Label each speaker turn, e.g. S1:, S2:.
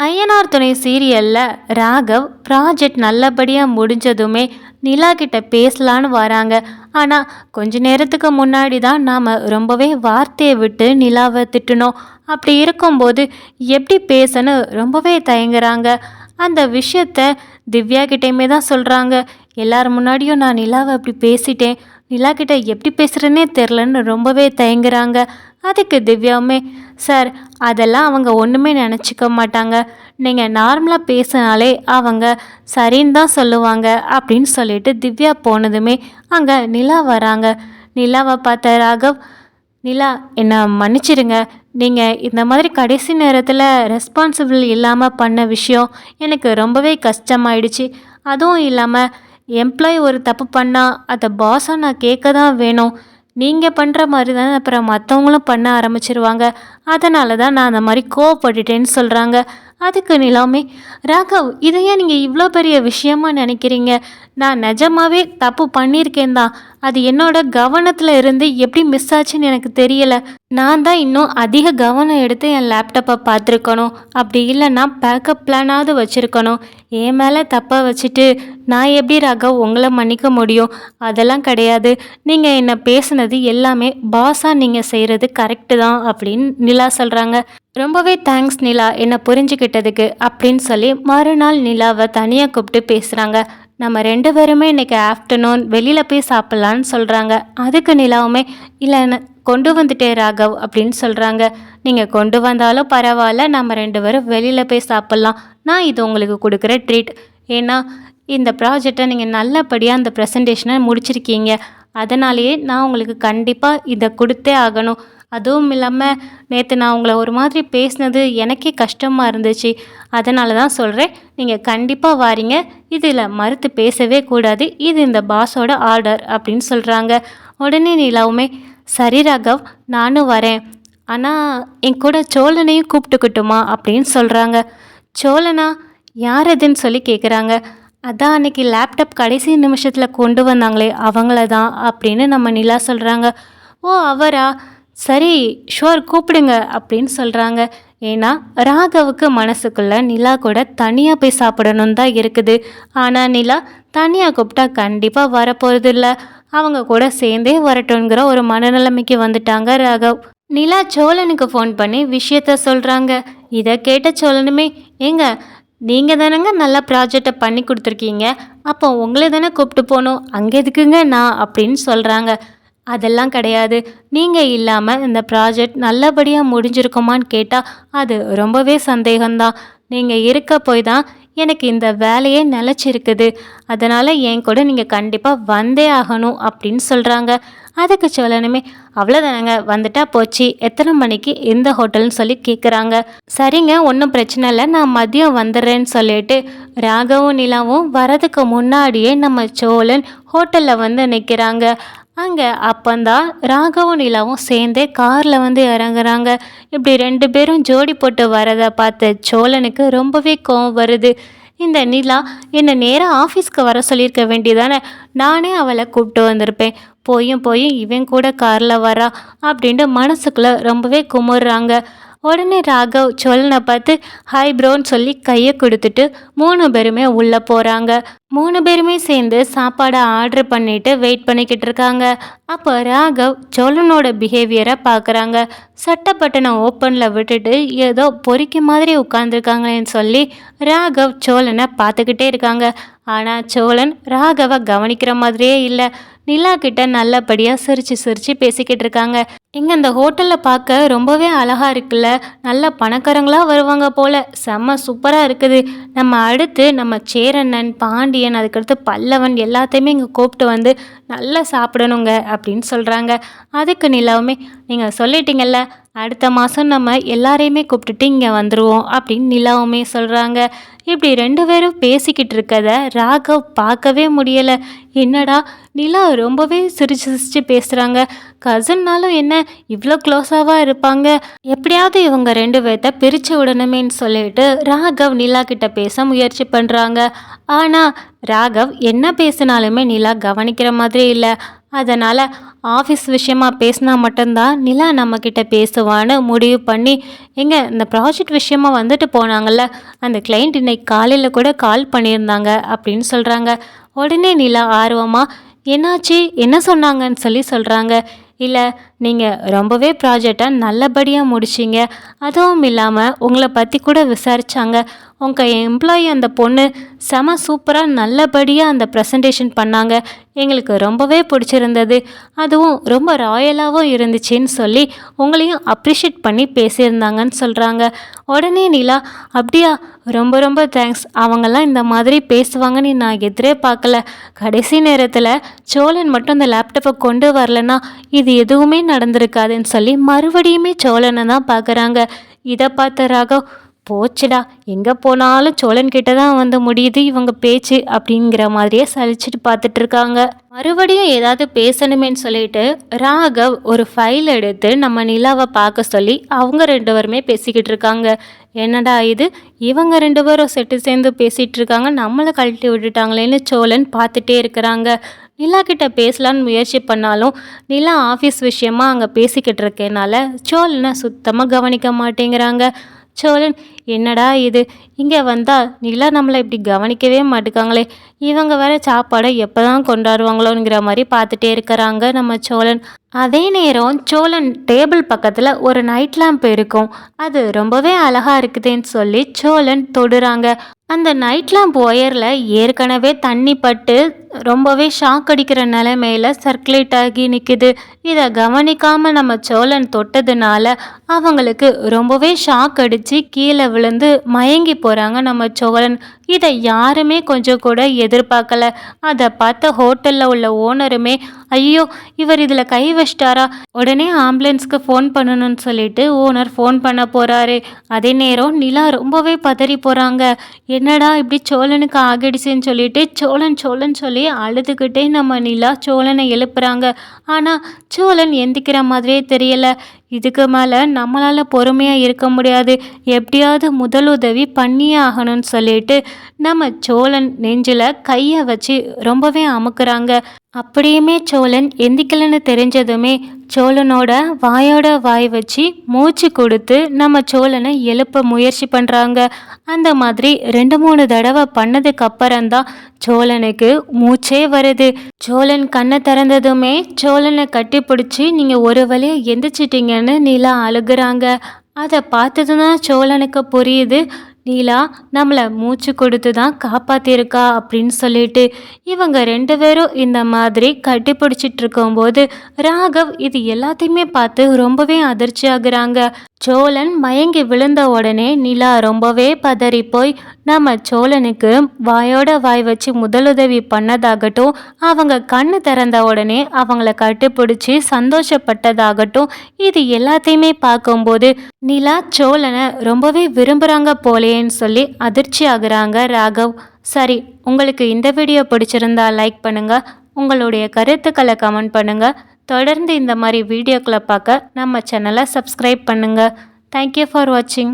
S1: ஐயனார் துணை சீரியலில் ராகவ் ப்ராஜெக்ட் நல்லபடியாக முடிஞ்சதுமே நிலா கிட்ட பேசலான்னு வராங்க. ஆனால் கொஞ்ச நேரத்துக்கு முன்னாடி தான் நாம் ரொம்பவே வார்த்தையை விட்டு நிலாவை திட்டினோம். அப்படி இருக்கும்போது எப்படி பேசன்னு ரொம்பவே தயங்குறாங்க. அந்த விஷயத்த திவ்யா கிட்டேயுமே தான் சொல்கிறாங்க. எல்லார் முன்னாடியும் நான் நிலாவை அப்படி பேசிட்டேன், நிலா கிட்ட எப்படி பேசுகிறேன்னே தெரிலன்னு ரொம்பவே தயங்குறாங்க. அதுக்கு திவ்யாவுமே, சார் அதெல்லாம் அவங்க ஒன்றுமே நினச்சிக்க மாட்டாங்க, நீங்கள் நார்மலாக பேசினாலே அவங்க சரின்னு தான் சொல்லுவாங்க அப்படின்னு சொல்லிட்டு திவ்யா போனதுமே அங்கே நிலா வராங்க. நிலாவை பார்த்த ராகவ், நிலா என்னை மன்னிச்சிடுங்க, நீங்கள் இந்த மாதிரி கடைசி நேரத்தில் ரெஸ்பான்சிபிள் இல்லாமல் பண்ண விஷயம் எனக்கு ரொம்பவே கஷ்டமாயிடுச்சு. அதுவும் இல்லாமல் எம்ப்ளாயி ஒரு தப்பு பண்ணால் அதை பாஸாக நான் கேட்க தான் வேணும். நீங்கள் பண்ணுற மாதிரி தானே அப்புறம் மற்றவங்களும் பண்ண ஆரம்பிச்சிருவாங்க. அதனால தான் நான் அந்த மாதிரி கோவப்பட்டுட்டேன்னு சொல்கிறாங்க. அதுக்கு நிலாமே, ராகவ் இதையே நீங்கள் இவ்வளோ பெரிய விஷயமா நினைக்கிறீங்க? நான் நிஜமாவே தப்பு பண்ணியிருக்கேன் தான், அது என்னோட கவனத்தில் இருந்து எப்படி மிஸ் ஆச்சுன்னு எனக்கு தெரியலை. நான் தான் இன்னும் அதிக கவனம் எடுத்து என் லேப்டாப்பை பார்த்துருக்கணும். அப்படி இல்லைன்னா பேக்கப் பிளானாவது வச்சுருக்கணும். என் மேலே தப்பாக வச்சுட்டு நான் எப்படி ராகவ் உங்களை மன்னிக்க முடியும்? அதெல்லாம் கிடையாது. நீங்கள் என்னை பேசுனது எல்லாமே பாஸாக நீங்கள் செய்கிறது கரெக்டு தான் அப்படின்னு நிலா சொல்கிறாங்க. ரொம்பவே தேங்க்ஸ் நிலா என்னை புரிஞ்சுக்கிட்டதுக்கு அப்படின்னு சொல்லி மறுநாள் நிலாவை தனியாக கூப்பிட்டு பேசுகிறாங்க. நம்ம 2 பேருமே இன்றைக்கி ஆஃப்டர்நூன் வெளியில் போய் சாப்பிட்லான்னு சொல்கிறாங்க. அதுக்கு நிலாவுமே, இல்லை கொண்டு வந்துட்டே ராகவ் அப்படின்னு சொல்கிறாங்க. நீங்கள் கொண்டு வந்தாலும் பரவாயில்ல, நம்ம 2 பேரும் வெளியில் போய் சாப்பிட்லாம். நான் இது உங்களுக்கு கொடுக்குற ட்ரீட். ஏன்னா இந்த ப்ராஜெக்டை நீங்கள் நல்லபடியாக அந்த ப்ரெசன்டேஷனை முடிச்சிருக்கீங்க. அதனாலேயே நான் உங்களுக்கு கண்டிப்பாக இதை கொடுத்தே ஆகணும். அதுவும் இல்லாமல் நேற்று நான் உங்களை ஒரு மாதிரி பேசினது எனக்கே கஷ்டமாக இருந்துச்சு. அதனால தான் சொல்கிறேன், நீங்கள் கண்டிப்பாக வாரீங்க, இதில் மறுத்து பேசவே கூடாது, இது இந்த பாஸோட ஆர்டர் அப்படின்னு சொல்கிறாங்க. உடனே நிலாவுமே, சரி ராகவ் நானும் வரேன், ஆனால் என் கூட சோழனையும் கூப்பிட்டுக்கிட்டுமா அப்படின்னு சொல்கிறாங்க. சோழனா யார் எதுன்னு சொல்லி கேட்குறாங்க. அதான் அன்னைக்கு லேப்டாப் கடைசி நிமிஷத்தில் கொண்டு வந்தாங்களே அவங்கள தான் அப்படின்னு நம்ம நிலா சொல்கிறாங்க. ஓ அவரா, சரி ஷுவர் கூப்பிடுங்க அப்படின்னு சொல்கிறாங்க. ஏன்னா ராகவுக்கு மனசுக்குள்ளே நிலா கூட தனியாக போய் சாப்பிடணுன்னு தான் இருக்குது. ஆனால் நிலா தனியாக கூப்பிட்டா கண்டிப்பாக வரப்போகிறது இல்லை, அவங்க கூட சேர்ந்தே வரட்டுங்கிற ஒரு மனநிலைமைக்கு வந்துட்டாங்க ராகவ். நிலா சோழனுக்கு ஃபோன் பண்ணி விஷயத்த சொல்கிறாங்க. இதை கேட்ட சோழனுமே, ஏங்க நீங்கள் தானேங்க நல்லா ப்ராஜெக்டை பண்ணி கொடுத்துருக்கீங்க, அப்போ உங்களை தானே கூப்பிட்டு போகணும், அங்கே எதுக்குங்க நான் அப்படின்னு சொல்கிறாங்க. அதெல்லாம் கிடையாது, நீங்கள் இல்லாமல் இந்த ப்ராஜெக்ட் நல்லபடியாக முடிஞ்சிருக்குமான்னு கேட்டால் அது ரொம்பவே சந்தேகம்தான். நீங்கள் இருக்க போய் தான் எனக்கு இந்த வேலையே நிலச்சிருக்குது. அதனால் என் கூட நீங்கள் கண்டிப்பாக வந்தே ஆகணும் அப்படின்னு சொல்கிறாங்க. அதுக்கு சொல்லணுமே, அவ்வளோதானங்க வந்துட்டா போச்சு, எத்தனை மணிக்கு எந்த ஹோட்டல்னு சொல்லி கேட்குறாங்க. சரிங்க ஒன்றும் பிரச்சனை இல்லை, நான் மதியம் வந்துடுறேன்னு சொல்லிட்டு ராகவும் நிலாவும் வரதுக்கு முன்னாடியே நம்ம சோழன் ஹோட்டலில் வந்து நிற்கிறாங்க. அங்கே அப்பந்தான் ராகவும் நிலாவும் சேர்ந்தே காரில் வந்து இறங்குறாங்க. இப்படி 2 பேரும் ஜோடி போட்டு வரதை பார்த்த சோழனுக்கு ரொம்பவே கோவம் வருது. இந்த நிலா என்னை நேராக ஆஃபீஸ்க்கு வர சொல்லியிருக்க வேண்டியதானே, நானே அவளை கூப்பிட்டு வந்திருப்பேன், போயும் இவன் கூட காரில் வரா அப்படின்ட்டு மனசுக்குள்ளே ரொம்பவே குமுறுறாங்க. உடனே ராகவ் சோழனை பார்த்து ஹாய் ப்ரோன்னு சொல்லி கையை கொடுத்துட்டு 3 பேருமே உள்ளே போகிறாங்க. 3 பேருமே சேர்ந்து சாப்பாடை ஆர்டர் பண்ணிட்டு வெயிட் பண்ணிக்கிட்டு இருக்காங்க. அப்போ ராகவ் சோழனோட பிஹேவியரை பார்க்குறாங்க. சட்டப்பட்டனை ஓப்பனில் விட்டுட்டு ஏதோ பொறிக்க மாதிரி உட்காந்துருக்காங்களேன்னு சொல்லி ராகவ் சோழனை பார்த்துக்கிட்டே இருக்காங்க. ஆனால் சோழன் ராகவை கவனிக்கிற மாதிரியே இல்லை. நிலா கிட்ட நல்லபடியாக சிரித்து பேசிக்கிட்டு இருக்காங்க. எங்கே இந்த ஹோட்டலில் பார்க்க ரொம்பவே அழகாக இருக்குல்ல, நல்ல பணக்காரங்களாக வருவாங்க போல், செம்ம சூப்பராக இருக்குது. நம்ம அடுத்து நம்ம சேரண்ணன், பாண்டியன், அதுக்கடுத்து பல்லவன் எல்லாத்தையுமே இங்கே கூப்பிட்டு வந்து நல்லா சாப்பிடணுங்க அப்படின்னு சொல்கிறாங்க. அதுக்கு நிலாவுமே, நீங்கள் சொல்லிட்டீங்கல்ல, அடுத்த மாதம் நம்ம எல்லாரையுமே கூப்பிட்டுட்டு இங்கே வந்துடுவோம் அப்படின்னு நிலாவுமே சொல்கிறாங்க. இப்படி 2 பேரும் பேசிக்கிட்டு இருக்கத ராகவ் பார்க்கவே முடியலை. என்னடா நிலா ரொம்பவே சிரிச்சு பேசுகிறாங்க, கசின்னாலும் என்ன இவ்வளோ க்ளோஸாவா இருப்பாங்க, எப்படியாவது இவங்க 2 பேர்த்த பிரித்து விடணுமேன்னு சொல்லிட்டு ராகவ் நிலா கிட்ட பேச முயற்சி பண்ணுறாங்க. ஆனால் ராகவ் என்ன பேசினாலுமே நிலா கவனிக்கிற மாதிரி இல்லை. அதனால் ஆஃபீஸ் விஷயமா பேசினா மட்டும்தான் நிலா நம்மக்கிட்ட பேசுவான்னு முடிவு பண்ணி இந்த ப்ராஜெக்ட் விஷயமா வந்துட்டு போனாங்கல்ல, அந்த கிளைண்ட் இன்னைக்கு காலையில் கூட கால் பண்ணியிருந்தாங்க அப்படின்னு சொல்கிறாங்க. உடனே நிலா ஆர்வமாக என்னாச்சு என்ன சொன்னாங்கன்னு சொல்கிறாங்க. இல்லை, நீங்கள் ரொம்பவே ப்ராஜெக்டை நல்லபடியாக முடிச்சிங்க, அதுவும் இல்லாமல் உங்களை பற்றி கூட விசாரித்தாங்க. உங்கள் எம்ப்ளாயி அந்த பொண்ணு செம சூப்பராக நல்லபடியாக அந்த ப்ரெசன்டேஷன் பண்ணாங்க, எங்களுக்கு ரொம்பவே பிடிச்சிருந்தது, அதுவும் ரொம்ப ராயலாகவும் இருந்துச்சுன்னு சொல்லி உங்களையும் அப்ரிஷியேட் பண்ணி பேசியிருந்தாங்கன்னு சொல்கிறாங்க. உடனே நிலா, அப்படியா, ரொம்ப ரொம்ப தேங்க்ஸ், அவங்கெல்லாம் இந்த மாதிரி பேசுவாங்கன்னு நான் எதிரே பார்க்கல. கடைசி நேரத்தில் சோழன் மட்டும் அந்த லேப்டாப்பை கொண்டு வரலன்னா இது எதுவுமே நடந்திருக்காதுன்னு சொல்லி மறுபடியுமே சோழனை தான் பார்க்குறாங்க. இதை பார்த்த ராகவ், போச்சுடா, எங்கே போனாலும் சோழன் கிட்ட தான் வந்து முடியுது இவங்க பேச்சு அப்படிங்கிற மாதிரியே சலிச்சுட்டு பார்த்துட்டு இருக்காங்க. மறுபடியும் ஏதாவது பேசணுமேன்னு சொல்லிட்டு ராகவ் ஒரு ஃபைல் எடுத்து நம்ம நிலாவை பார்க்க சொல்லி அவங்க 2 பேருமே பேசிக்கிட்டு இருக்காங்க. என்னடா இது, இவங்க 2 பேரும் செட்டு சேர்ந்து பேசிகிட்டு இருக்காங்க, நம்மளை கழட்டி விட்டுட்டாங்களேன்னு சோழன் பார்த்துட்டே இருக்கிறாங்க. நிலா கிட்ட பேசலான்னு முயற்சி பண்ணாலும் நிலா ஆஃபீஸ் விஷயமா அங்கே பேசிக்கிட்டு இருக்கனால சோழனை சுத்தமாக கவனிக்க மாட்டேங்கிறாங்க. சோழன், என்னடா இது, இங்கே வந்தால் நிலா நம்மளை இப்படி கவனிக்கவே மாட்டுக்காங்களே, இவங்க வேற சாப்பாடை எப்போ தான் கொண்டாடுவாங்களோங்கிற மாதிரி பார்த்துட்டே இருக்கிறாங்க நம்ம சோழன். அதே நேரம் சோழன் டேபிள் பக்கத்தில் ஒரு நைட் லேம்ப் இருக்கும், அது ரொம்பவே அழகாக இருக்குதுன்னு சொல்லி சோழன் தொடுறாங்க. அந்த நைட் லேம்ப் ஒயரில் ஏற்கனவே தண்ணி பட்டு ரொம்பவே ஷாக் அடிக்கிற நிலைமையில் சர்க்குலேட் ஆகி நிற்குது. இதை கவனிக்காமல் நம்ம சோழன் தொட்டதுனால அவங்களுக்கு ரொம்பவே ஷாக் அடித்து கீழே விழுந்து மயங்கி போகிறாங்க நம்ம சோழன். இதை யாருமே கொஞ்சம் கூட எதிர்பார்க்கல. அதை பார்த்த ஹோட்டலில் உள்ள ஓனருமே, ஐயோ இவர் இதில் கை வச்சிட்டாரா, உடனே ஆம்புலன்ஸ்க்கு ஃபோன் பண்ணணும்னு சொல்லிட்டு ஓனர் ஃபோன் பண்ண போகிறாரு. அதே நேரம் நிலா ரொம்பவே பதறி போகிறாங்க. என்னடா இப்படி சோழனுக்கு ஆகிடுச்சுன்னு சொல்லிட்டு சோழன் சோழன் சொல்லி அழுதுகிட்டே நம்ம நிலா சோழனை எழுப்புறாங்க. ஆனால் சோழன் எந்திக்கிற மாதிரியே தெரியல. இதுக்கு மேலே நம்மளால் பொறுமையாக இருக்க முடியாது, எப்படியாவது முதலுதவி பண்ணியே ஆகணும்னு சொல்லிட்டு நம்ம சோழன் நெஞ்சில் கையை வச்சு ரொம்பவே அமுக்குறாங்க. அப்படியுமே சோழன் எந்திக்கலன்னு தெரிஞ்சதுமே சோழனோட வாயோட வாய் வச்சு மூச்சு கொடுத்து நம்ம சோழனை எழுப்ப முயற்சி பண்ணுறாங்க. அந்த மாதிரி 2-3 தடவை பண்ணதுக்கு அப்புறம்தான் சோழனுக்கு மூச்சே வருது. சோழன் கண்ணை திறந்ததுமே சோழனை கட்டி பிடிச்சி நீங்கள் ஒரு வழியாக எந்திரிச்சிட்டிங்கன்னு நிலா அழுகுறாங்க. அதை பார்த்ததுதான் சோழனுக்கு புரியுது, நீலா நம்மளை மூச்சு கொடுத்து தான் காப்பாற்றிருக்கா அப்படின்னு சொல்லிட்டு. இவங்க 2 பேரும் இந்த மாதிரி கட்டி பிடிச்சிட்டு இருக்கும்போது ராகவ் இது எல்லாத்தையுமே பார்த்து ரொம்பவே அதிர்ச்சி ஆகுறாங்க. சோழன் மயங்கி விழுந்த உடனே நிலா ரொம்பவே பதறி போய் நம்ம சோழனுக்கு வாயோட வாய் வச்சு முதலுதவி பண்ணதாகட்டும், அவங்க கண்ணு திறந்த உடனே அவங்கள கட்டுப்பிடிச்சி சந்தோஷப்பட்டதாகட்டும், இது எல்லாத்தையுமே பார்க்கும்போது நிலா சோழனை ரொம்பவே விரும்புகிறாங்க போலேன்னு சொல்லி அதிர்ச்சி ஆகுறாங்க ராகவ். சரி, உங்களுக்கு இந்த வீடியோ பிடிச்சிருந்தா லைக் பண்ணுங்கள், உங்களுடைய கருத்துக்களை கமெண்ட் பண்ணுங்கள். தொடர்ந்து இந்த மாதிரி வீடியோக்களை பார்க்க நம்ம சேனலை சப்ஸ்கிரைப் பண்ணுங்கள். தேங்க்யூ ஃபார் வாட்சிங்.